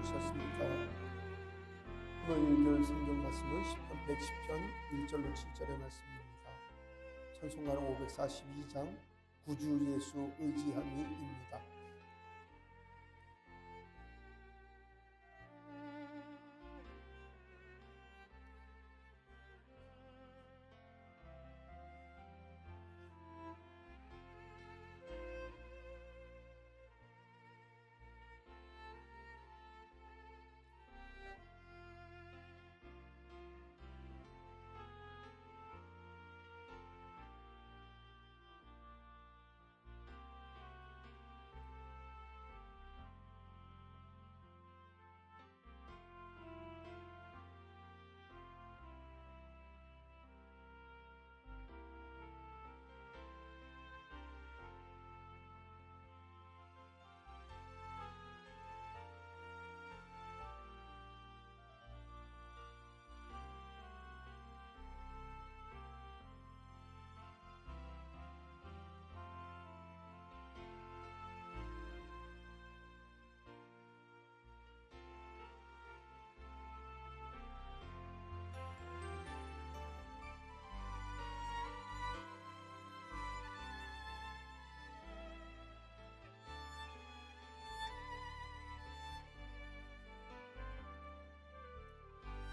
주셨습니까? 오늘 읽을 성경 말씀은 시편 110편 1절로 7절의 말씀입니다. 찬송가는 542장 구주 예수 의지함이입니다.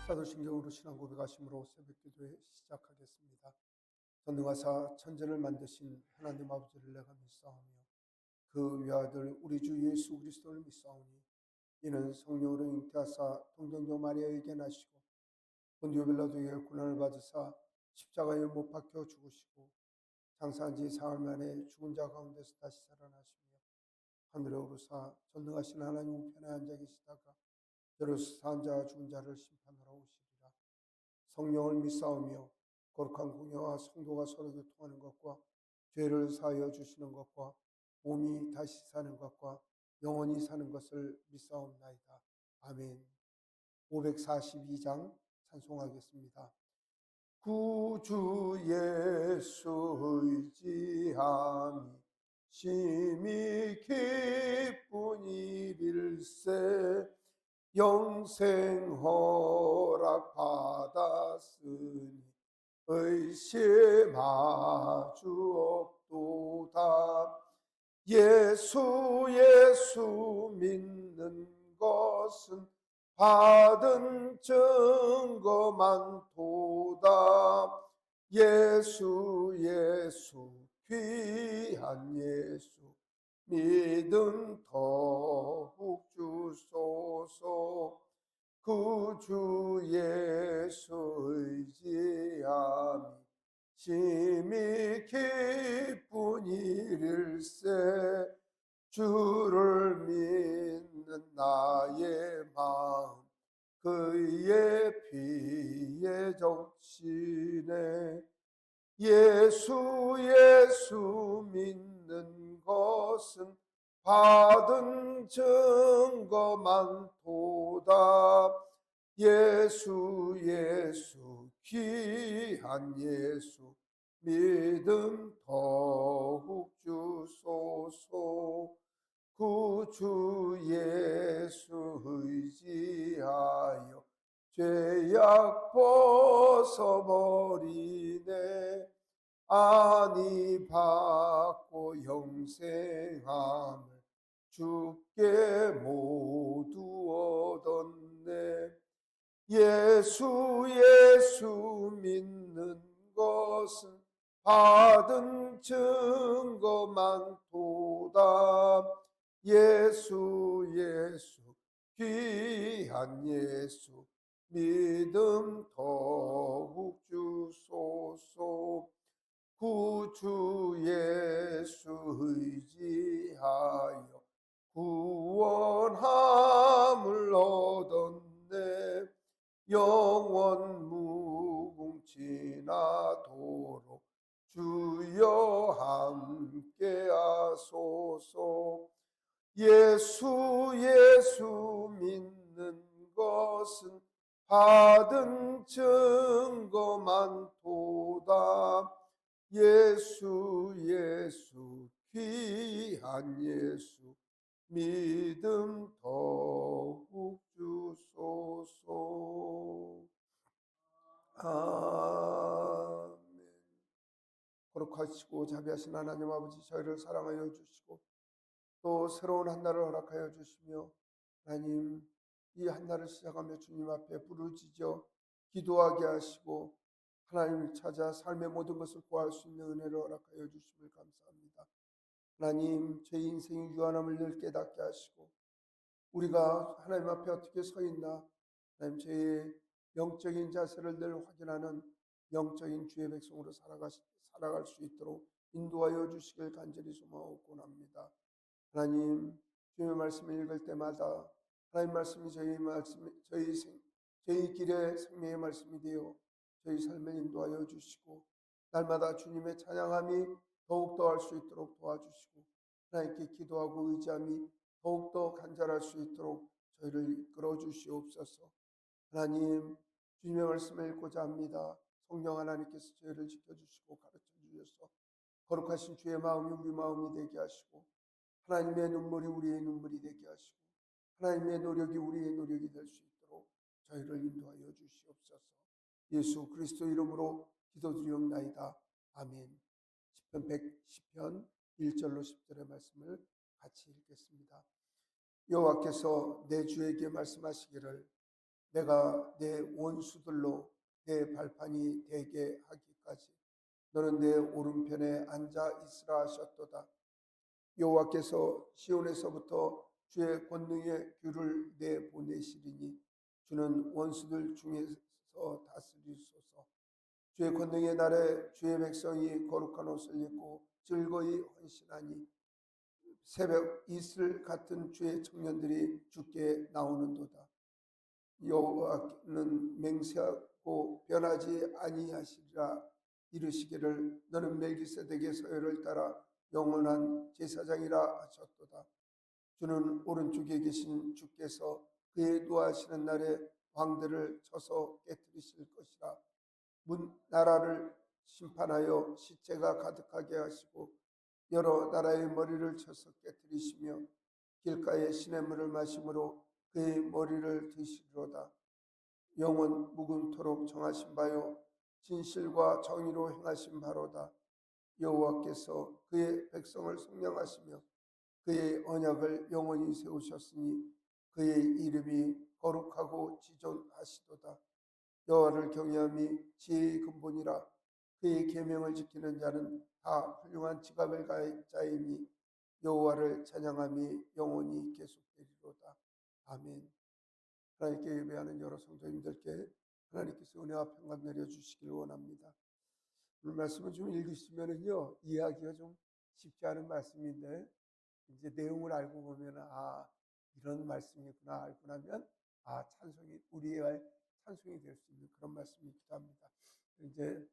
사도신경으로 신앙 고백하심으로 새벽기도에 시작하겠습니다. 전능하사 천지를 만드신 하나님 아버지를 내가 믿사오며 그 외아들 우리 주 예수 그리스도를 믿사오니 이는 성령으로 잉태하사 동정녀 마리아에게 나시고 본디오 빌라도에게 고난을 받으사 십자가에 못 박혀 죽으시고 장사한 지 사흘 만에 죽은 자 가운데서 다시 살아나시며 하늘에 오르사 전능하신 하나님 우편에 앉아 계시다가 때로서 산 자와 죽은 자를 심판하러 오시리라. 성령을 믿사오며 거룩한 공예와 성도가 서로 교통하는 것과 죄를 사하여 주시는 것과 몸이 다시 사는 것과 영원히 사는 것을 믿사옵나이다. 아멘. 542장 찬송하겠습니다. 구주 예수 의지함이 심히 기쁜 일일세 영생 허락 받았으니 의심하주 없도다. 예수 믿는 것은 받은 증거만 도다. 예수 귀한 예수 믿음 더욱 주소서. 구주 예수 의지함이 심히 기쁜 일일세 주를 믿는 나의 마음 그의 피에 적시네. 예수 믿는 것은 받은 증거만 도다. 예수 귀한 예수 믿음 더욱 주소서. 구주 예수 의지하여 죄악 벗어버리네. 안위 받고 영생함을 주께 모두 얻었네. 예수 믿는 것은 받은 증거만 도다. 예수 귀한 예수 믿음 더욱 주소서. 구주 예수 의지하여 구원함을 얻었네. 영원 무궁지나도록 주여 함께하소서. 예수 믿는 것은 받은 증거만 도다. 예수 귀한 예수 믿음 더욱 주소서. 아멘. 거룩하시고 자비하신 하나님 아버지, 저희를 사랑하여 주시고 또 새로운 한 날을 허락하여 주시며, 하나님 이 한 날을 시작하며 주님 앞에 부르짖어 기도하게 하시고 하나님을 찾아 삶의 모든 것을 구할 수 있는 은혜를 허락하여 주심을 감사합니다. 하나님, 제 인생의 유한함을 늘 깨닫게 하시고 우리가 하나님 앞에 어떻게 서 있나, 하나님 저의 영적인 자세를 늘 확인하는 영적인 주의 백성으로 살아갈 수 있도록 인도하여 주시길 간절히 소망하고 합니다. 하나님, 주님의 말씀을 읽을 때마다 하나님 말씀이 저희 길의 생명의 말씀이 되어 저희 삶을 인도하여 주시고 날마다 주님의 찬양함이 더욱더 할 수 있도록 도와주시고 하나님께 기도하고 의지함이 더욱더 간절할 수 있도록 저희를 이끌어 주시옵소서. 하나님, 주님의 말씀을 읽고자 합니다. 성령 하나님께서 저희를 지켜주시고 가르쳐 주셔서 거룩하신 주의 마음이 우리 마음이 되게 하시고 하나님의 눈물이 우리의 눈물이 되게 하시고 하나님의 노력이 우리의 노력이 될 수 있도록 저희를 인도하여 주시옵소서. 예수 그리스도 이름으로 기도드리옵나이다. 아멘. 시편 1절로 10절의 말씀을 같이 읽겠습니다. 여호와께서 내 주에게 말씀하시기를 내가 내 원수들로 내 발판이 되게 하기까지 너는 내 오른편에 앉아 있으라 하셨도다. 여호와께서 시온에서부터 주의 권능의 귤을 내보내시리니 주는 원수들 중에서 다스리소서. 주의 권능의 날에 주의 백성이 거룩한 옷을 입고 즐거이 헌신하니 새벽 이슬 같은 주의 청년들이 주께 나오는도다. 여호와는 맹세하고 변하지 아니하시리라. 이르시기를 너는 멜기세덱의 서열을 따라 영원한 제사장이라 하셨도다. 주는 오른쪽에 계신 주께서 그의 노하시는 날에 왕들을 쳐서 깨뜨리실 것이라. 나라를 심판하여 시체가 가득하게 하시고 여러 나라의 머리를 쳐서 깨뜨리시며 길가에 시냇물을 마심으로 그의 머리를 드시리로다. 영원 묵은토록 정하신 바요 진실과 정의로 행하신 바로다. 여호와께서 그의 백성을 성령하시며 그의 언약을 영원히 세우셨으니 그의 이름이 거룩하고 지존하시도다. 여호와를 경외함이 지혜의 근본이라. 그의 계명을 지키는 자는 다 훌륭한 지각을 가진 자이니 여호와를 찬양함이 영원히 계속되리로다. 아멘. 하나님께 예배하는 여러 성도님들께 하나님께서 은혜와 평강 내려주시길 원합니다. 오늘 말씀을 좀 읽으시면은요, 이해하기가 좀 쉽지 않은 말씀인데 이제 내용을 알고 보면 이런 말씀이구나 알고 나면 찬송이 우리의 찬송이 될 수 있는 그런 말씀이기도 합니다. 이제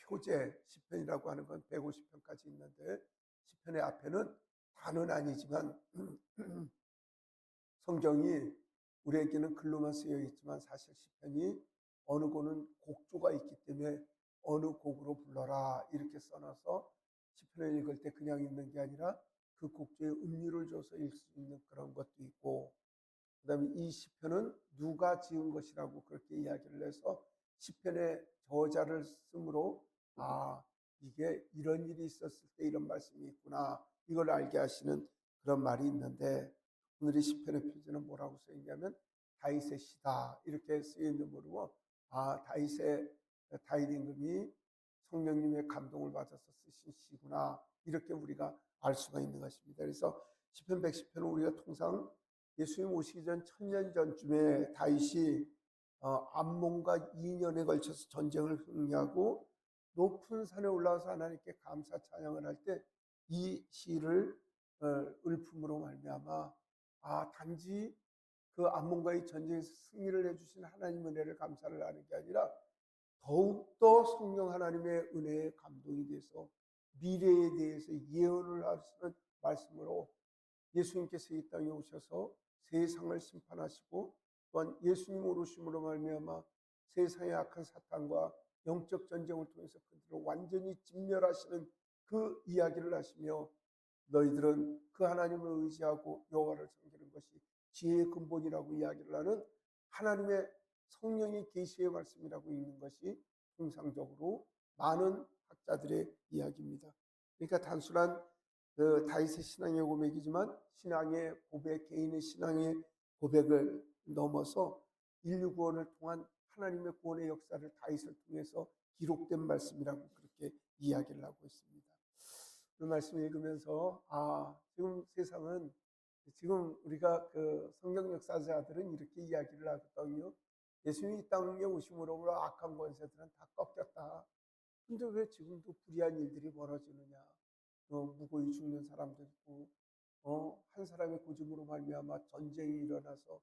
표제 시편이라고 하는 건 150편까지 있는데 시편의 앞에는 다는 아니지만 성경이 우리에게는 글로만 쓰여 있지만 사실 시편이 어느 곡은 곡조가 있기 때문에 어느 곡으로 불러라 이렇게 써놔서 시편을 읽을 때 그냥 읽는 게 아니라 그 곡조에 음료를 줘서 읽을 수 있는 그런 것도 있고, 그 다음에 이 시편은 누가 지은 것이라고 그렇게 이야기를 해서 시편의 저자를 쓰므로 이게 이런 일이 있었을 때 이런 말씀이 있구나 이걸 알게 하시는 그런 말이 있는데, 오늘 이 시편의 표제는 뭐라고 써 있냐면 다윗의 시다 이렇게 쓰여 있는 거로 다윗 임금이 성령님의 감동을 받아서 쓰신 시구나 이렇게 우리가 알 수가 있는 것입니다. 그래서 시편 110편은 우리가 통상 예수님 오시기 전 1000년 전쯤에 다윗이 암몬과 2년에 걸쳐서 전쟁을 승리하고 높은 산에 올라와서 하나님께 감사 찬양을 할 때 이 시를 읊음으로 말미암아 단지 그 암몬과의 전쟁에서 승리를 해주신 하나님 은혜를 감사를 하는 게 아니라 더욱더 성령 하나님의 은혜에 감동이 돼서 미래에 대해서 예언을 하시는 말씀으로 예수님께서 이 땅에 오셔서 세상을 심판하시고 또한 예수님 오르심으로 말미암아 세상의 악한 사탄과 영적 전쟁을 통해서 그들을 완전히 진멸하시는 그 이야기를 하시며 너희들은 그 하나님을 의지하고 여호와를 섬기는 것이 지혜의 근본이라고 이야기를 하는 하나님의 성령의 계시의 말씀이라고 읽는 것이 통상적으로 많은 학자들의 이야기입니다. 그러니까 단순한 그 다윗의 신앙의 고백이지만 신앙의 고백, 개인의 신앙의 고백을 넘어서 인류 구원을 통한 하나님의 구원의 역사를 다윗을 통해서 기록된 말씀이라고 그렇게 이야기를 하고 있습니다. 그 말씀을 읽으면서 지금 세상은 지금 우리가 그 성경 역사자들은 이렇게 이야기를 하거든요. 예수님이 이 땅에 오심으로 악한 권세들은 다 꺾였다. 근데 왜 지금도 불의한 일들이 벌어지느냐? 무고히 죽는 사람도 있고, 한 사람의 고집으로 말미암아 전쟁이 일어나서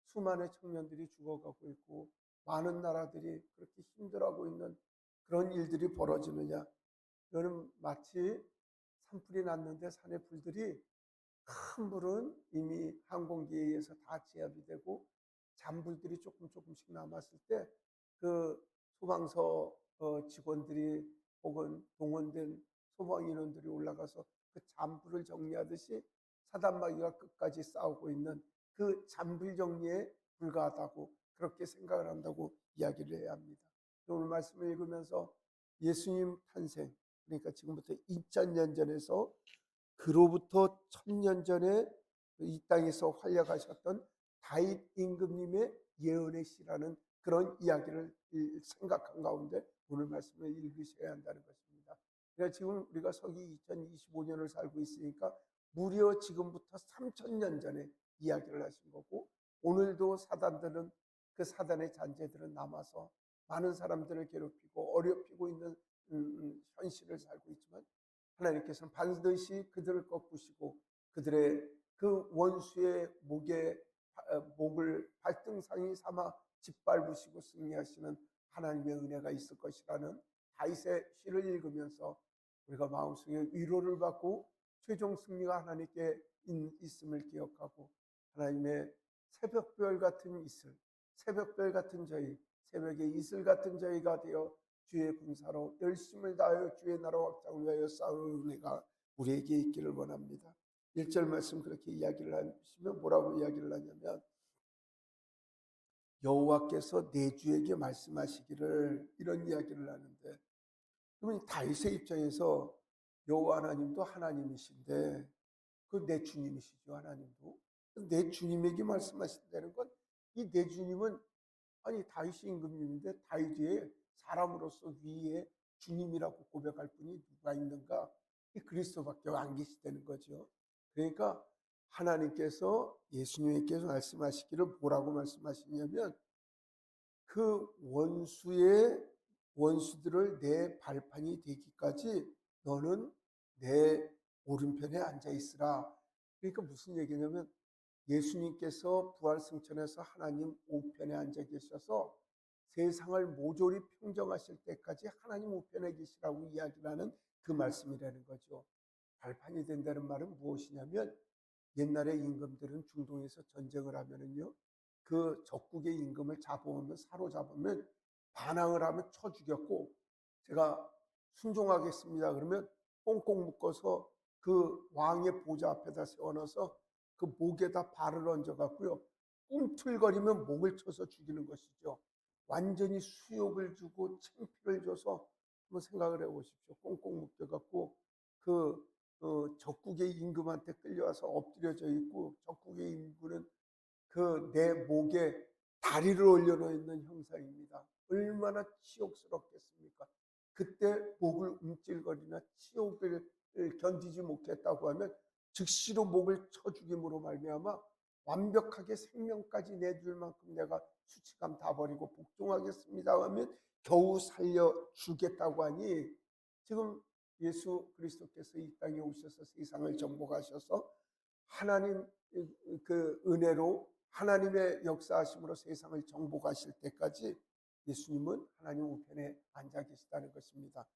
수많은 청년들이 죽어가고 있고, 많은 나라들이 그렇게 힘들어하고 있는 그런 일들이 벌어지느냐? 이거는 마치 산불이 났는데 산의 불들이 큰 불은 이미 항공기에 의해서 다 제압이 되고 잔불들이 조금씩 남았을 때 그 소방서 직원들이 혹은 동원된 소방인원들이 올라가서 그 잔불을 정리하듯이 사단마귀가 끝까지 싸우고 있는 그 잔불 정리에 불과하다고 그렇게 생각을 한다고 이야기를 해야 합니다. 오늘 말씀을 읽으면서 예수님 탄생, 그러니까 지금부터 2000년 전에서 그로부터 1000년 전에 이 땅에서 활약하셨던 다윗 임금님의 예언의 시라는 그런 이야기를 생각한 가운데 오늘 말씀을 읽으셔야 한다는 것입니다. 그러니까 지금 우리가 서기 2025년을 살고 있으니까 무려 지금부터 3000년 전에 이야기를 하신 거고, 오늘도 사단들은 그 사단의 잔재들은 남아서 많은 사람들을 괴롭히고 어렵히고 있는 현실을 살고 있지만 하나님께서는 반드시 그들을 꺾으시고 그들의 그 원수의 목을 발등상이 삼아 짓밟으시고 승리하시는 하나님의 은혜가 있을 것이라는 다윗의 시를 읽으면서 우리가 마음속에 위로를 받고 최종 승리가 하나님께 있음을 기억하고 하나님의 새벽별 같은 이슬, 새벽별 같은 저희, 새벽의 이슬 같은 저희가 되어 주의 군사로 열심을 다하여 주의 나라 확장을 위하여 싸우는 은혜가 우리에게 있기를 원합니다. 1절 말씀 그렇게 이야기를 하시면 뭐라고 이야기를 하냐면 여호와께서 내 주에게 말씀하시기를, 이런 이야기를 하는데, 그러면 다윗의 입장에서 여호와 하나님도 하나님이신데 그 내 주님이시죠. 하나님도 내 주님에게 말씀하신다는 건 이 내 주님은 아니 다윗이 임금님인데 다윗 위에 사람으로서 위에 주님이라고 고백할 분이 누가 있는가? 이 그리스도밖에 안 계시다는 거죠. 그러니까 하나님께서 예수님께서 말씀하시기를 뭐라고 말씀하시냐면 그 원수들을 내 발판이 되기까지 너는 내 오른편에 앉아 있으라. 그러니까 무슨 얘기냐면 예수님께서 부활승천해서 하나님 우편에 앉아 계셔서 세상을 모조리 평정하실 때까지 하나님 우편에 계시라고 이야기를 하는 그 말씀이라는 거죠. 발판이 된다는 말은 무엇이냐면 옛날에 임금들은 중동에서 전쟁을 하면은요, 그 적국의 임금을 잡아오면 사로잡으면 반항을 하면 쳐 죽였고, 제가 순종하겠습니다 그러면 꽁꽁 묶어서 그 왕의 보좌 앞에다 세워놔서 그 목에다 발을 얹어 갖고요, 꿈틀거리면 목을 쳐서 죽이는 것이죠. 완전히 수욕을 주고 창피를 줘서 한번 생각을 해보십시오. 꽁꽁 묶여 갖고 그 적국의 임금한테 끌려와서 엎드려져 있고, 적국의 임금은 그 내 목에 다리를 올려놓는 형상입니다. 얼마나 치욕스럽겠습니까? 그때 목을 움찔거리나 치욕을 견디지 못했다고 하면 즉시로 목을 쳐 죽임으로 말미암아 완벽하게 생명까지 내줄 만큼 내가 수치감 다 버리고 복종하겠습니다 하면 겨우 살려 주겠다고 하니, 지금 예수 그리스도께서 이 땅에 오셔서 세상을 정복하셔서 하나님 그 은혜로 하나님의 역사하심으로 세상을 정복하실 때까지 예수님은 하나님 우편에 앉아 계시다는 것입니다.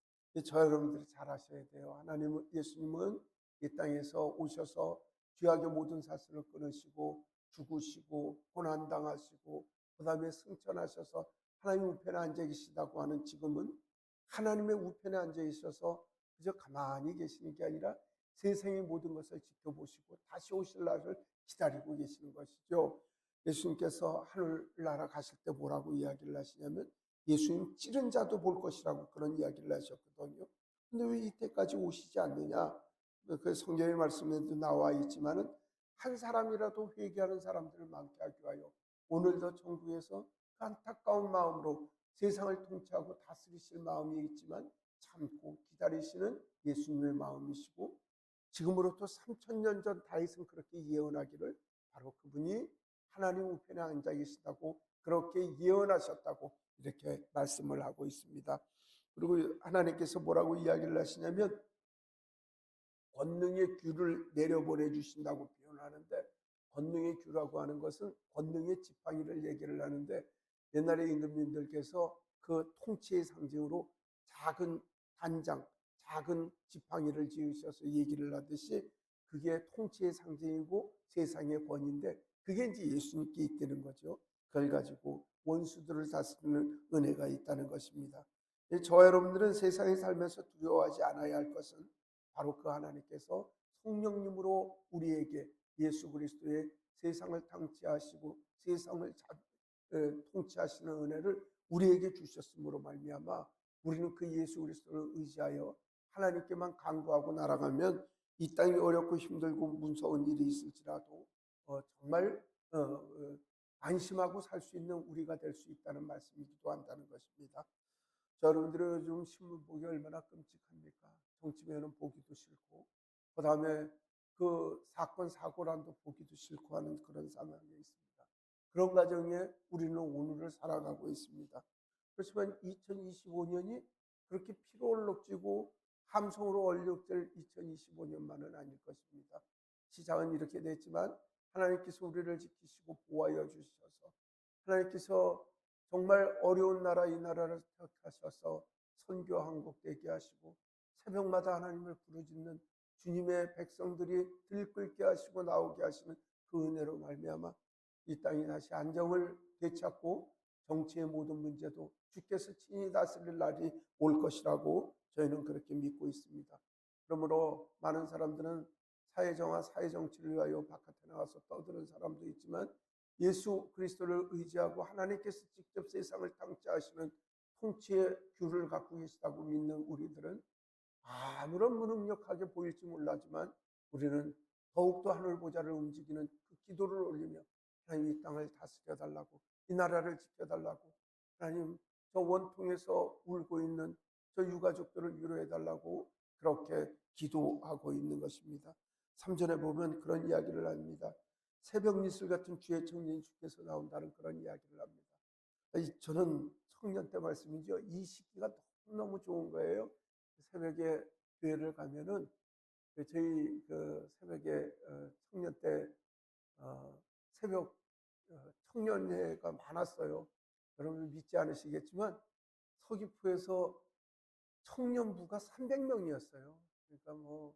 저 여러분들이 잘 아셔야 돼요. 예수님은 이 땅에서 오셔서 죄악의 모든 사슬을 끊으시고 죽으시고 고난당하시고 그 다음에 승천하셔서 하나님 우편에 앉아 계시다고 하는 지금은 하나님의 우편에 앉아 있어서 그저 가만히 계시는 게 아니라 세상의 모든 것을 지켜보시고 다시 오실 날을 기다리고 계시는 것이죠. 예수님께서 하늘나라 가실 때 뭐라고 이야기를 하시냐면 예수님 찌른 자도 볼 것이라고 그런 이야기를 하셨거든요. 근데 왜 이때까지 오시지 않느냐? 그 성경의 말씀에도 나와 있지만은 한 사람이라도 회개하는 사람들을 많게 하기 위하여 오늘도 천국에서 그 안타까운 마음으로 세상을 통치하고 다스리실 마음이 있지만 참고 기다리시는 예수님의 마음이시고, 지금으로부터 3000년 전 다윗은 그렇게 예언하기를 바로 그분이 하나님 우편에 앉아 계시다고 그렇게 예언하셨다고 이렇게 말씀을 하고 있습니다. 그리고 하나님께서 뭐라고 이야기를 하시냐면 권능의 규를 내려보내 주신다고 표현하는데, 권능의 규라고 하는 것은 권능의 지팡이를 얘기를 하는데, 옛날에 임금님들께서 그 통치의 상징으로 작은 단장, 작은 지팡이를 지으셔서 얘기를 하듯이 그게 통치의 상징이고 세상의 권위인데, 그게 이제 예수님께 있다는 거죠. 그걸 가지고 원수들을 다스리는 은혜가 있다는 것입니다. 저와 여러분들은 세상에 살면서 두려워하지 않아야 할 것은 바로 그 하나님께서 성령님으로 우리에게 예수 그리스도의 세상을 통치하시고 세상을 통치하시는 은혜를 우리에게 주셨으므로 말미암아 우리는 그 예수 그리스도를 의지하여 하나님께만 간구하고 날아가면 이 땅이 어렵고 힘들고 무서운 일이 있을지라도 정말 안심하고 살 수 있는 우리가 될 수 있다는 말씀이기도 한다는 것입니다. 여러분들은 요즘 신문 보기 얼마나 끔찍합니까? 정치면은 보기도 싫고, 그 다음에 그 사건 사고란도 보기도 싫고 하는 그런 상황에 있습니다. 그런 과정에 우리는 오늘을 살아가고 있습니다. 그렇지만 2025년이 그렇게 피로올록지고 함성으로 얼룩될 2025년만은 아닐 것입니다. 시장은 이렇게 됐지만 하나님께서 우리를 지키시고 보호하여 주셔서, 하나님께서 정말 어려운 나라 이 나라를 택하셔서 선교 한국되게 하시고 새벽마다 하나님을 부르짖는 주님의 백성들이 들끓게 하시고 나오게 하시는 그 은혜로 말미암아 이 땅이 다시 안정을 되찾고 정치의 모든 문제도 주께서 친히 다스릴 날이 올 것이라고 저희는 그렇게 믿고 있습니다. 그러므로 많은 사람들은 사회정화, 사회정치를 위하여 바깥에 나가서 떠드는 사람도 있지만 예수 그리스도를 의지하고 하나님께서 직접 세상을 통치하시는 통치의 규를 갖고 계시다고 믿는 우리들은 아무런 무능력하게 보일지 몰라지만 우리는 더욱더 하늘 보좌를 움직이는 그 기도를 올리며 하나님 이 땅을 다스려 달라고, 이 나라를 지켜 달라고, 하나님 저 원통에서 울고 있는 저 유가족들을 위로해 달라고 그렇게 기도하고 있는 것입니다. 3절에 보면 그런 이야기를 합니다. 새벽 이슬 같은 주의 청년 주께서 나온다는 그런 이야기를 합니다. 저는 청년 때 말씀이죠. 이 시기가 너무 좋은 거예요. 새벽에 교회를 가면은 저희 그 새벽에 청년 때 새벽 청년회가 많았어요. 여러분 믿지 않으시겠지만 서귀포에서 청년부가 300명이었어요. 그러니까 뭐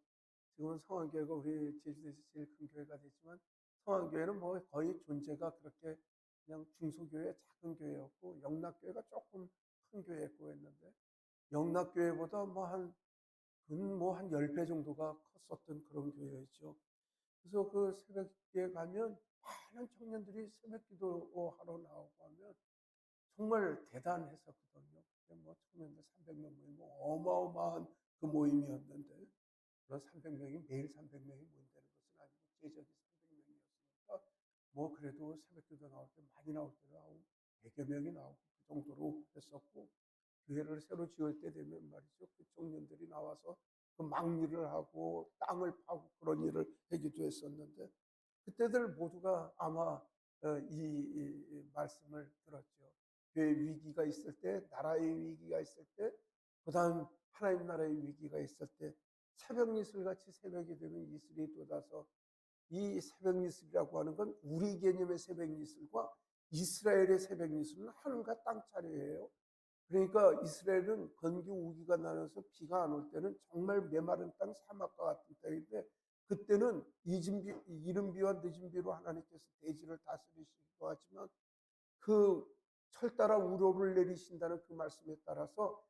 지금은 성안교회가 우리 제주도에서 제일 큰 교회가 되지만 성안교회는 뭐 거의 존재가 그렇게 그냥 중소교회 작은 교회였고 영락교회가 조금 큰 교회였고 했는데 영락교회보다 한 10배 정도가 컸었던 그런 교회였죠. 그래서 그 새벽에 가면 많은 청년들이 새벽 기도하러 나오고 하면 정말 대단했었거든요. 그때 뭐 청년들 300명 모이면 어마어마한 그 모임이었는데 그런 300명이 매일 300명이 모인다는 것은 아니고 제적이 300명이었으니까 뭐 그래도 새벽 기도 나올 때 많이 나올 때도 하고 100여 명이 나오고 그 정도로 했었고, 교회를 새로 지을 때 되면 말이죠. 그 청년들이 나와서 그 막일을 하고 땅을 파고 그런 일을 하기도 했었는데 그때들 모두가 아마 이 말씀을 들었죠. 교회 위기가 있을 때, 나라의 위기가 있을 때, 그다음 하나님 나라의 위기가 있을 때 새벽 이슬 같이 새벽이 되면 이슬이 돋아서, 이 새벽 이슬이라고 하는 건 우리 개념의 새벽 이슬과 이스라엘의 새벽 이슬은 하늘과 땅 차이예요. 그러니까 이스라엘은 건기 우기가 나면서 비가 안 올 때는 정말 메마른 땅 사막과 같은 땅인데 그때는 이른 비와 늦은 비로 하나님께서 대지를 다스리시기도 하지만 그 철 따라 우로를 내리신다는 그 말씀에 따라서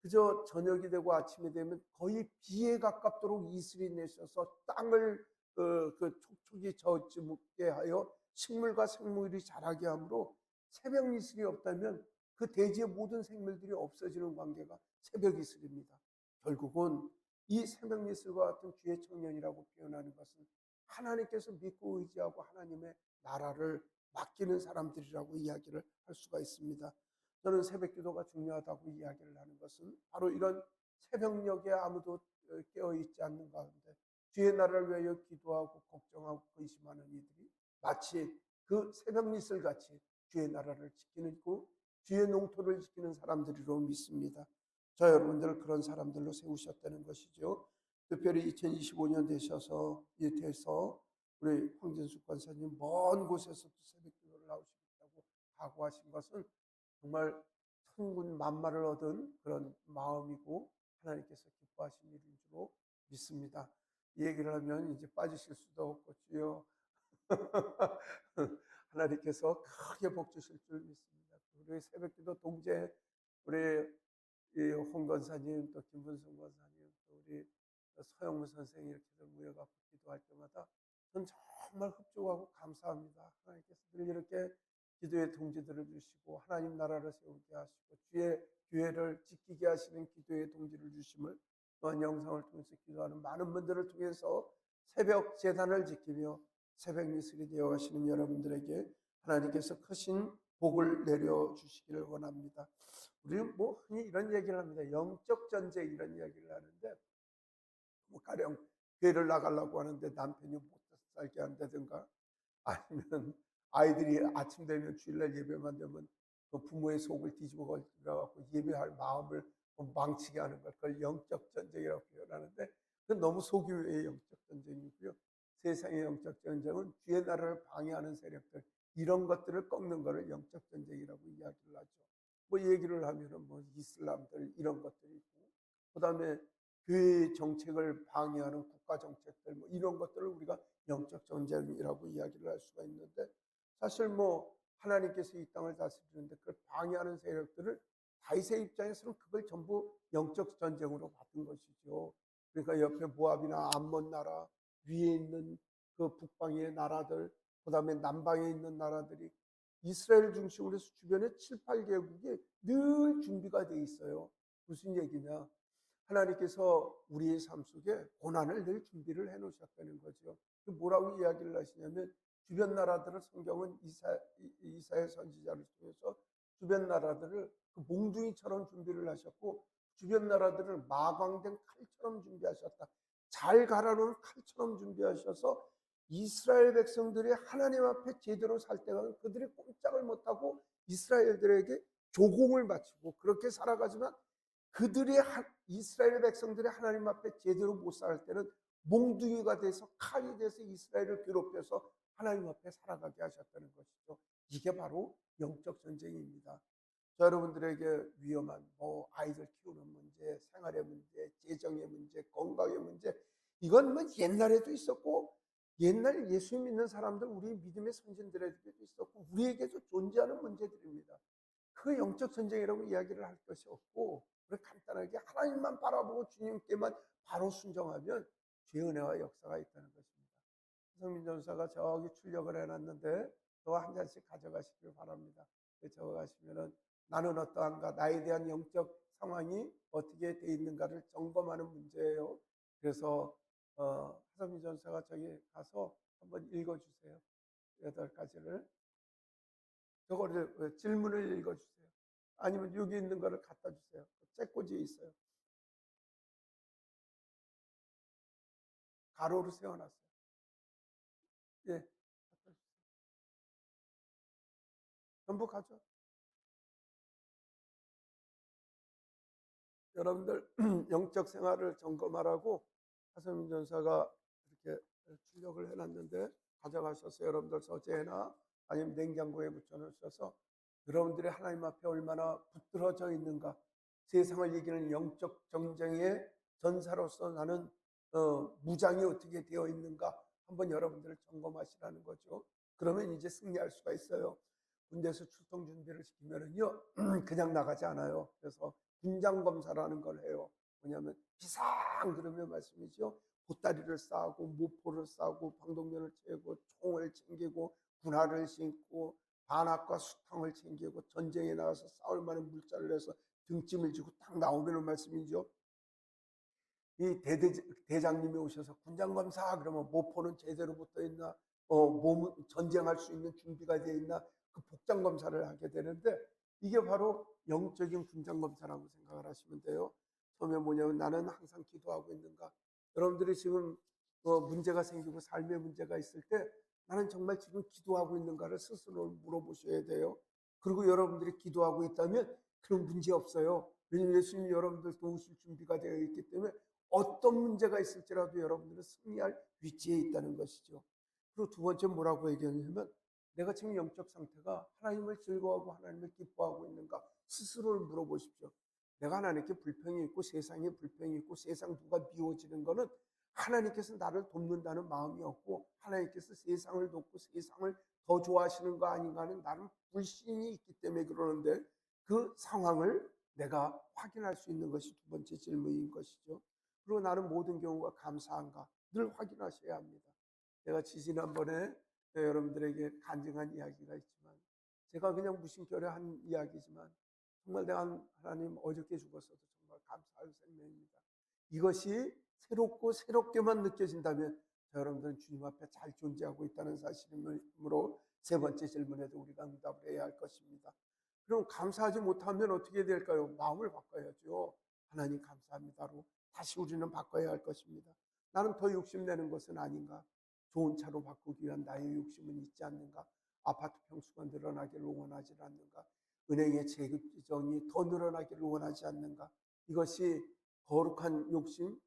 그저 저녁이 되고 아침이 되면 거의 비에 가깝도록 이슬이 내셔서 땅을 그 촉촉이 젖게 하여 식물과 생물이 자라게 하므로 새벽 이슬이 없다면 그 대지의 모든 생물들이 없어지는 관계가 새벽 이슬입니다. 결국은 이 새벽 이슬과 같은 주의 청년이라고 표현하는 것은 하나님께서 믿고 의지하고 하나님의 나라를 맡기는 사람들이라고 이야기를 할 수가 있습니다. 저는 새벽 기도가 중요하다고 이야기를 하는 것은 바로 이런 새벽녘에 아무도 깨어있지 않는 가운데 주의 나라를 위하여 기도하고 걱정하고 근심하는 이들이 마치 그 새벽 미슬같이 주의 나라를 지키는 주의 농토를 지키는 사람들이로 믿습니다. 저 여러분들을 그런 사람들로 세우셨다는 것이죠. 특별히 2025년 되셔서 우리 황진숙 권사님 먼 곳에서도 새벽 기도를 나오시겠다고 각오하신 것은 정말 천군 만마를 얻은 그런 마음이고 하나님께서 기뻐하신 일인 줄로 믿습니다. 이 얘기를 하면 이제 빠지실 수도 없고 주여 하나님께서 크게 복 주실 줄 믿습니다. 우리 새벽기도 동제 우리 홍 권사님 또 김분성 권사님 또 우리 서영무 선생이 이렇게들 모여가 기도할 때마다 전 정말 흡족하고 감사합니다. 하나님께서 늘 이렇게 기도의 동지들을 주시고 하나님 나라를 세우게 하시고 주의 교회를 지키게 하시는 기도의 동지를 주심을 또한 영상을 통해서 기도하는 많은 분들을 통해서 새벽 재단을 지키며 새벽 미술이 되어 가시는 여러분들에게 하나님께서 크신 복을 내려 주시기를 원합니다. 우리는 뭐 흔히 이런 얘기를 합니다. 영적 전쟁 이런 이야기를 하는데 뭐 가령 교회를 나가려고 하는데 남편이 못 살게 한다든가 아니면 아이들이 아침 되면 주일날 예배만 되면 그 부모의 속을 뒤집어 갖고 예배할 마음을 망치게 하는 걸 그걸 영적 전쟁이라고 표현하는데 그건 너무 소규모의 영적 전쟁이고요. 세상의 영적 전쟁은 주의 나라를 방해하는 세력들 이런 것들을 꺾는 것을 영적 전쟁이라고 이야기를 하죠. 뭐 얘기를 하면은 뭐 이슬람들 이런 것들이 있고 그다음에 교회의 정책을 방해하는 국가 정책들 뭐 이런 것들을 우리가 영적 전쟁이라고 이야기를 할 수가 있는데 사실 뭐 하나님께서 이 땅을 다스리는데 그걸 방해하는 세력들을 다윗의 입장에서는 그걸 전부 영적 전쟁으로 받은 것이죠. 그러니까 옆에 모압이나 암몬 나라 위에 있는 그 북방의 나라들 그다음에 남방에 있는 나라들이 이스라엘 중심으로 해서 주변에 7, 8개국이 늘 준비가 돼 있어요. 무슨 얘기냐? 하나님께서 우리의 삶 속에 고난을 늘 준비를 해 놓으셨다는 거죠. 뭐라고 이야기를 하시냐면 주변 나라들을 성경은 이사야 선지자를 통해서 주변 나라들을 그 몽둥이처럼 준비를 하셨고 주변 나라들을 마광된 칼처럼 준비하셨다. 잘 가라놓은 칼처럼 준비하셔서 이스라엘 백성들이 하나님 앞에 제대로 살 때는 그들이 꼼짝을 못하고 이스라엘들에게 조공을 바치고 그렇게 살아가지만 그들이 이스라엘 백성들이 하나님 앞에 제대로 못 살 때는 몽둥이가 돼서 칼이 돼서 이스라엘을 괴롭혀서 하나님 앞에 살아가게 하셨다는 것이죠. 이게 바로 영적 전쟁입니다. 여러분들에게 위험한 뭐 아이들 키우는 문제, 생활의 문제, 재정의 문제, 건강의 문제 이건 뭐 옛날에도 있었고 옛날 예수 믿는 사람들 우리 믿음의 선진들에게도 있었고 우리에게도 존재하는 문제들입니다. 그 영적 전쟁이라고 이야기를 할 것이 없고 우리 간단하게 하나님만 바라보고 주님께만 바로 순종하면 주의 은혜와 역사가 있다는 것입니다. 성민 전사가 저기 출력을 해놨는데 저와 한 잔씩 가져가시길 바랍니다. 적어가시면은 나는 어떠한가 나에 대한 영적 상황이 어떻게 돼 있는가를 점검하는 문제예요. 그래서 하성민 전사가 저기 가서 한번 읽어주세요. 8가지를 저거를 질문을 읽어주세요. 아니면 여기 있는 거를 갖다 주세요. 책꽂이에 있어요. 가로로 세워놨어요. 예, 전부 가져. 여러분들 영적 생활을 점검하라고 하성민 전사가 이렇게 출력을 해놨는데 가져가셔서 여러분들 서재나 아니면 냉장고에 붙여놓으셔서 여러분들이 하나님 앞에 얼마나 붙들어져 있는가 세상을 이기는 영적 전쟁의 전사로서 나는 무장이 어떻게 되어 있는가 한번 여러분들을 점검하시라는 거죠. 그러면 이제 승리할 수가 있어요. 군대에서 출동 준비를 시키면은요 그냥 나가지 않아요. 그래서 군장 검사라는 걸 해요. 뭐냐면 비상 그러면 말씀이죠. 보따리를 싸고 모포를 싸고 방독면을 채고 총을 챙기고 군화를 신고 반압과 수탕을 챙기고 전쟁에 나가서 싸울 만한 물자를 해서 등짐을 지고 딱 나오면 말씀이죠. 이 대장님이 오셔서 군장검사 그러면 모포는 제대로 붙어 있나, 몸 전쟁할 수 있는 준비가 되어 있나, 그 복장 검사를 하게 되는데 이게 바로 영적인 군장 검사라고 생각을 하시면 돼요. 처음에 뭐냐면 나는 항상 기도하고 있는가. 여러분들이 지금 문제가 생기고 삶의 문제가 있을 때 나는 정말 지금 기도하고 있는가를 스스로 물어보셔야 돼요. 그리고 여러분들이 기도하고 있다면 그런 문제 없어요. 왜냐하면 예수님이 여러분들 도우실 준비가 되어 있기 때문에 어떤 문제가 있을지라도 여러분들은 승리할 위치에 있다는 것이죠. 그리고 두 번째 뭐라고 얘기하냐면 내가 지금 영적 상태가 하나님을 즐거워하고 하나님을 기뻐하고 있는가 스스로를 물어보십시오. 내가 하나님께 불평이 있고 세상에 불평이 있고 세상 누가 미워지는 거는 하나님께서 나를 돕는다는 마음이 없고 하나님께서 세상을 돕고 세상을 더 좋아하시는 거 아닌가 하는 나름 불신이 있기 때문에 그러는데 그 상황을 내가 확인할 수 있는 것이 두 번째 질문인 것이죠. 그리고 나는 모든 경우가 감사한가 늘 확인하셔야 합니다. 제가 지지난번에 여러분들에게 간증한 이야기가 있지만 제가 그냥 무심결에 한 이야기지만 정말 내가 하나님 어저께 죽었어도 정말 감사할 생명입니다. 이것이 새롭고 새롭게만 느껴진다면 여러분들은 주님 앞에 잘 존재하고 있다는 사실이므로 세 번째 질문에도 우리가 응답을 해야 할 것입니다. 그럼 감사하지 못하면 어떻게 될까요? 마음을 바꿔야죠. 하나님 감사합니다로 다시 우리는 바꿔야 할 것입니다. 나는 더 욕심내는 것은 아닌가? 좋은 차로 바꾸기 위한 나의 욕심은 있지 않는가? 아파트 평수가 늘어나기를 원하지 않는가? 은행의 재정이 더 늘어나기를 원하지 않는가? 이것이 거룩한 욕심?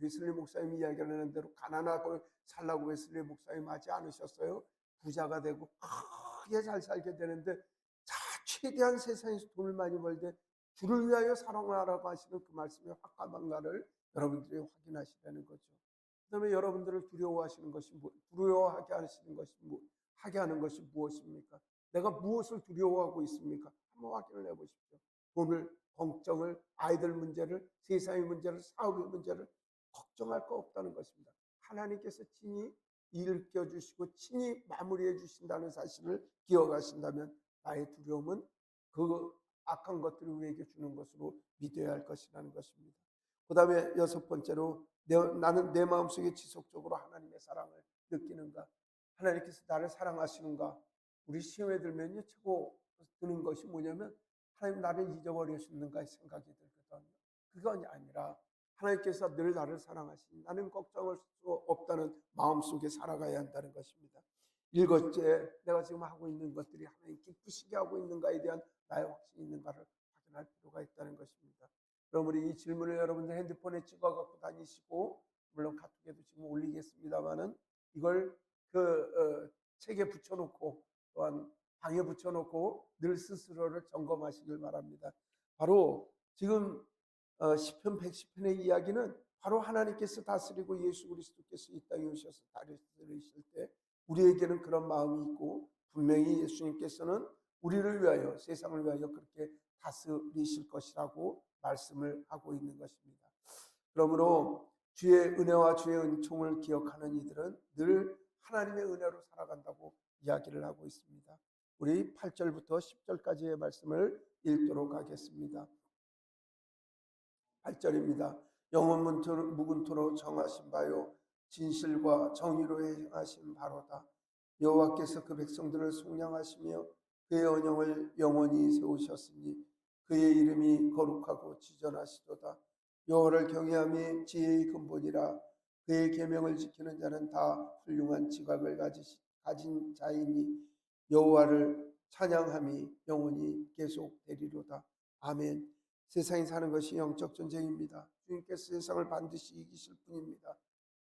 웨슬리 목사님이 이야기하는 대로 가난하고 살라고 웨슬리 목사님 하지 않으셨어요? 부자가 되고 크게 잘 살게 되는데 최대한 세상에서 돈을 많이 벌되 주를 위하여 사랑하라고 하시는 그 말씀의 확감한가를 여러분들이 확인하시라는 거죠. 그다음에 여러분들을 두려워하시는 것이 두려워하게 하시는 것이 하게 하는 것이 무엇입니까? 내가 무엇을 두려워하고 있습니까? 한번 확인을 해보십시오. 돈을, 걱정을, 아이들 문제를, 세상의 문제를, 사업의 문제를 걱정할 거 없다는 것입니다. 하나님께서 친히 일으켜주시고 친히 마무리해 주신다는 사실을 기억하신다면 나의 두려움은 그 악한 것들이 우리에게 주는 것으로 믿어야 할 것이라는 것입니다. 그 다음에 여섯 번째로 나는 내 마음속에 지속적으로 하나님의 사랑을 느끼는가? 하나님께서 나를 사랑하시는가? 우리 시험에 들면요 최고 드는 것이 뭐냐면 하나님 나를 잊어버리셨는가 생각이 들거든요. 그건 아니라 하나님께서 늘 나를 사랑하시니 나는 걱정할 수 없다는 마음속에 살아가야 한다는 것입니다. 일곱째, 내가 지금 하고 있는 것들이 하나님 기쁘시게 하고 있는가에 대한 나의 확신이 있는가를 확인할 필요가 있다는 것입니다. 그럼 우리 이 질문을 여러분들 핸드폰에 찍어 갖고 다니시고 물론 카톡에도 지금 올리겠습니다만은 이걸 책에 붙여놓고 또한 방에 붙여놓고 늘 스스로를 점검하시길 바랍니다. 바로 지금 시편 110편의 이야기는 바로 하나님께서 다스리고 예수 그리스도께서 이 땅에 오셔서 다스리실 때 우리에게는 그런 마음이 있고 분명히 예수님께서는 우리를 위하여 세상을 위하여 그렇게 다스리실 것이라고 말씀을 하고 있는 것입니다. 그러므로 주의 은혜와 주의 은총을 기억하는 이들은 늘 하나님의 은혜로 살아간다고 이야기를 하고 있습니다. 우리 8절부터 10절까지의 말씀을 읽도록 하겠습니다. 8절입니다. 영원 무근토로 정하신 바요 진실과 정의로 행하신 바로다. 여호와께서 그 백성들을 속량하시며 그의 언약을 영원히 세우셨으니 그의 이름이 거룩하고 지전하시도다. 여호와를 경외함이 지혜의 근본이라. 그의 계명을 지키는 자는 다 훌륭한 지각을 가진 자이니 여호와를 찬양함이 영원히 계속되리로다. 아멘. 세상에 사는 것이 영적 전쟁입니다. 주님께서 세상을 반드시 이기실 분입니다.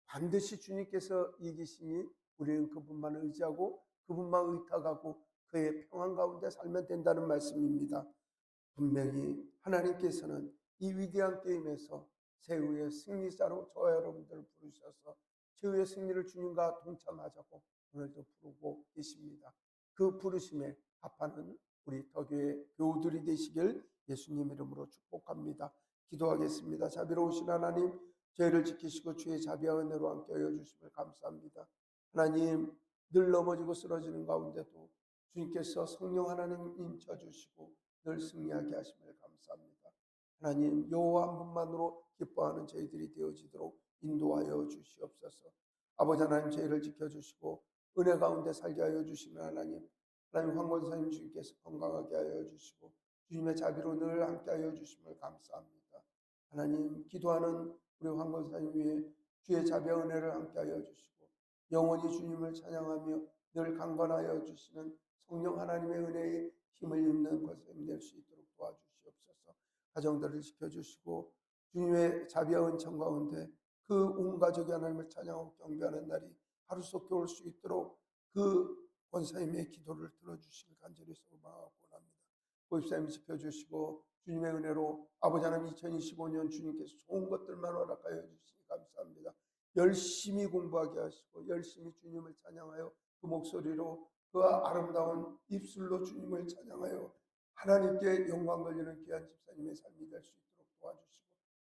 반드시 주님께서 이기시니 우리는 그분만 의지하고 그분만 의탁하고 그의 평안 가운데 살면 된다는 말씀입니다. 분명히 하나님께서는 이 위대한 게임에서 최후의 승리자로 저와 여러분들을 부르셔서 최후의 승리를 주님과 동참하자고 오늘도 부르고 계십니다. 그 부르심에 합하는 우리 더교회 교우들이 되시길 예수님 이름으로 축복합니다. 기도하겠습니다. 자비로우신 하나님, 저희를 지키시고 주의 자비와 은혜로 함께하여 주심을 감사합니다. 하나님, 늘 넘어지고 쓰러지는 가운데도 주님께서 성령 하나님 임쳐주시고 늘 승리하게 하심을 감사합니다. 하나님, 여호와 한 분만으로 기뻐하는 저희들이 되어지도록 인도하여 주시옵소서. 아버지 하나님, 저희를 지켜주시고 은혜 가운데 살게 하여 주시는 하나님, 하나님 황권사님 주님께서 건강하게 하여 주시고 주님의 자비로 늘 함께 하여 주심을 감사합니다. 하나님, 기도하는 우리 황권사님 위에 주의 자비와 은혜를 함께 하여 주시고 영원히 주님을 찬양하며 늘 강건하여 주시는 성령 하나님의 은혜에 힘을 입는 권사님 될 수 있도록 도와주시옵소서. 가정들을 지켜주시고 주님의 자비와 은총 가운데 그 온 가족이 하나님을 찬양하고 경배하는 날이 하루속히 올 수 있도록 그 권사님의 기도를 들어주시길 간절히 소망하고 합니다. 고집사님 지켜주시고 주님의 은혜로 아버지 하나님 2025년 주님께서 좋은 것들만 허락하여 주시니 감사합니다. 열심히 공부하게 하시고 열심히 주님을 찬양하여 그 목소리로 그 아름다운 입술로 주님을 찬양하여 하나님께 영광 돌리는 귀한 집사님의 삶이 될 수 있도록 도와주시고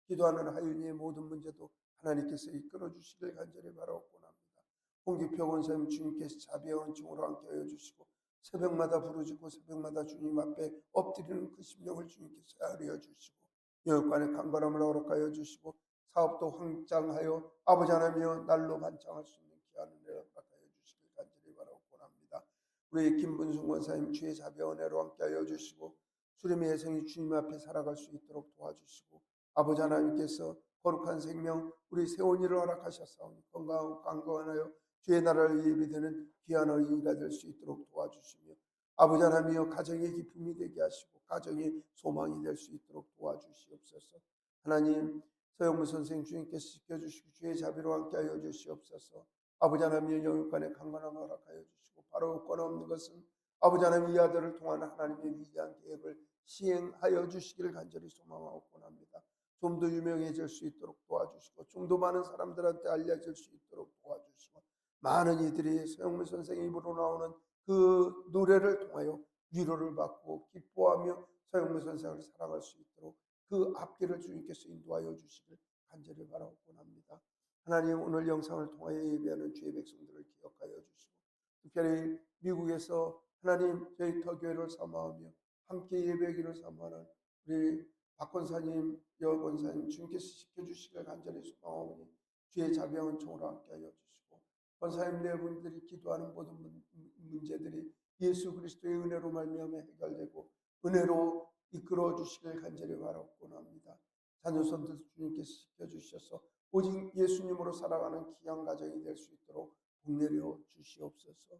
기도하는 하윤이의 모든 문제도 하나님께서 이끌어 주시길 간절히 바라옵고 합니다. 홍기표 권사님 주님께서 자비와 은총으로 함께하여 주시고 새벽마다 부르짖고 새벽마다 주님 앞에 엎드리는 그 심령을 주님께서 헤아려 주시고 영육간의 강건함을 허락하여 주시고 사업도 황장하여 아버지 하나님이여 날로 반창할 수 있는 귀한 은혜를 허락하여 주시길 간절히 바라옵고 합니다. 우리 김분순 권사님 주의 자비와 은혜로 함께하여 주시고 수렴의 예성이 주님 앞에 살아갈 수 있도록 도와주시고 아버지 하나님께서 거룩한 생명 우리 세원이를 허락하셨사오니 건강하고 강건하여 주의 나라를 예비되는 귀한 어린이가 될 수 있도록 도와주시며 아버지 하나님이여 가정의 기쁨이 되게 하시고 가정의 소망이 될 수 있도록 도와주시옵소서. 하나님, 서영무 선생 주님께서 지켜주시고 주의 자비로 함께하여 주시옵소서. 아버지 하나님의 영육간에 강건함을 허락하여 주시고 바로 권 없는 것은 아버지 하나님 이 아들을 통한 하나님의 위대한 계획을 시행하여 주시기를 간절히 소망하고 원합니다. 좀 더 유명해질 수 있도록 도와주시고 좀 더 많은 사람들한테 알려질 수 있도록 도와주시고 많은 이들이 서영문 선생의 입으로 나오는 그 노래를 통하여 위로를 받고 기뻐하며 서영문 선생을 사랑할 수 있도록 그 앞길을 주님께서 인도하여 주시길 간절히 바라옵고 합니다. 하나님, 오늘 영상을 통하여 예배하는 주의 백성들을 기억하여 주시고 특별히 미국에서 하나님 저희 터교회를 사모하며 함께 예배하기를 사모하는 우리 박 권사님, 여 권사님 주님께서 지켜주시길 간절히 소망하오니 주의 자비와 은총으로 함께하여 주시고 권사님 네 분들이 기도하는 모든 문제들이 예수 그리스도의 은혜로 말미암아 해결되고 은혜로 이끌어 주시길 간절히 바라옵고 합니다. 자녀손들 주님께서 지켜주셔서 오직 예수님으로 살아가는 귀한 가정이 될 수 있도록 복내려 주시옵소서.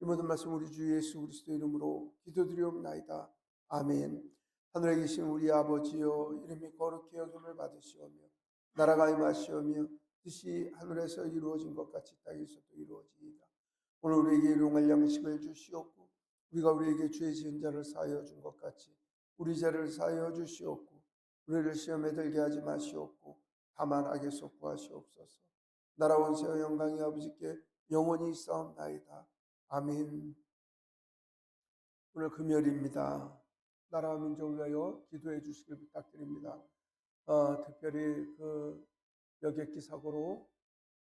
이 모든 말씀 우리 주 예수 그리스도 이름으로 기도드리옵나이다. 아멘. 하늘에 계신 우리 아버지여, 이름이 거룩히 여김을 받으시오며 나라가 임하시오며 뜻이 하늘에서 이루어진 것 같이 땅에서도 이루어지이다. 오늘 우리에게 일용할 양식을 주시옵고 우리가 우리에게 죄 지은 자를 사하여 준 것 같이 우리 죄를 사하여 주시옵고 우리를 시험에 들게 하지 마시옵고 다만 악에서 구하시옵소서. 나라 원세와 영광이 아버지께 영원히 있사옵나이다. 아멘. 오늘 금요일입니다. 나라와 민족을 위하여 기도해 주시길 부탁드립니다. 특별히 그 여객기 사고로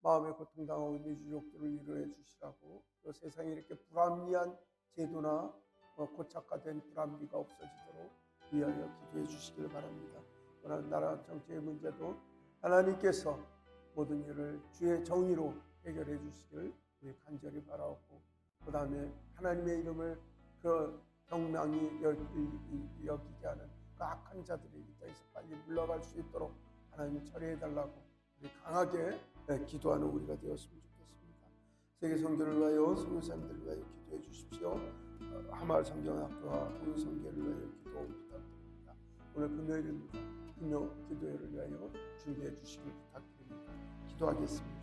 마음의 고통당하고 있는 유족들을 위로해 주시라고 또 세상에 이렇게 불합리한 제도나 고착화된 불합리가 없어지도록 위하여 기도해 주시길 바랍니다. 그러나 나라 정치의 문제도 하나님께서 모든 일을 주의 정의로 해결해 주시길 우리 간절히 바라옵고 그 다음에 하나님의 이름을 그 경명이 여기게 하는 그 악한 자들이 이 땅에서 빨리 물러갈 수 있도록 하나님 처리해달라고 우리 강하게 기도하는 우리가 되었으면 좋겠습니다. 세계 선교를 위하여 선교사님들을 위하여 기도해 주십시오. 하마을 성경학교와 동성교를 위하여 기도 부탁드립니다. 오늘 금요일입니다. 금요 기도회를 위하여 준비해 주시길 부탁드립니다. 기도하겠습니다.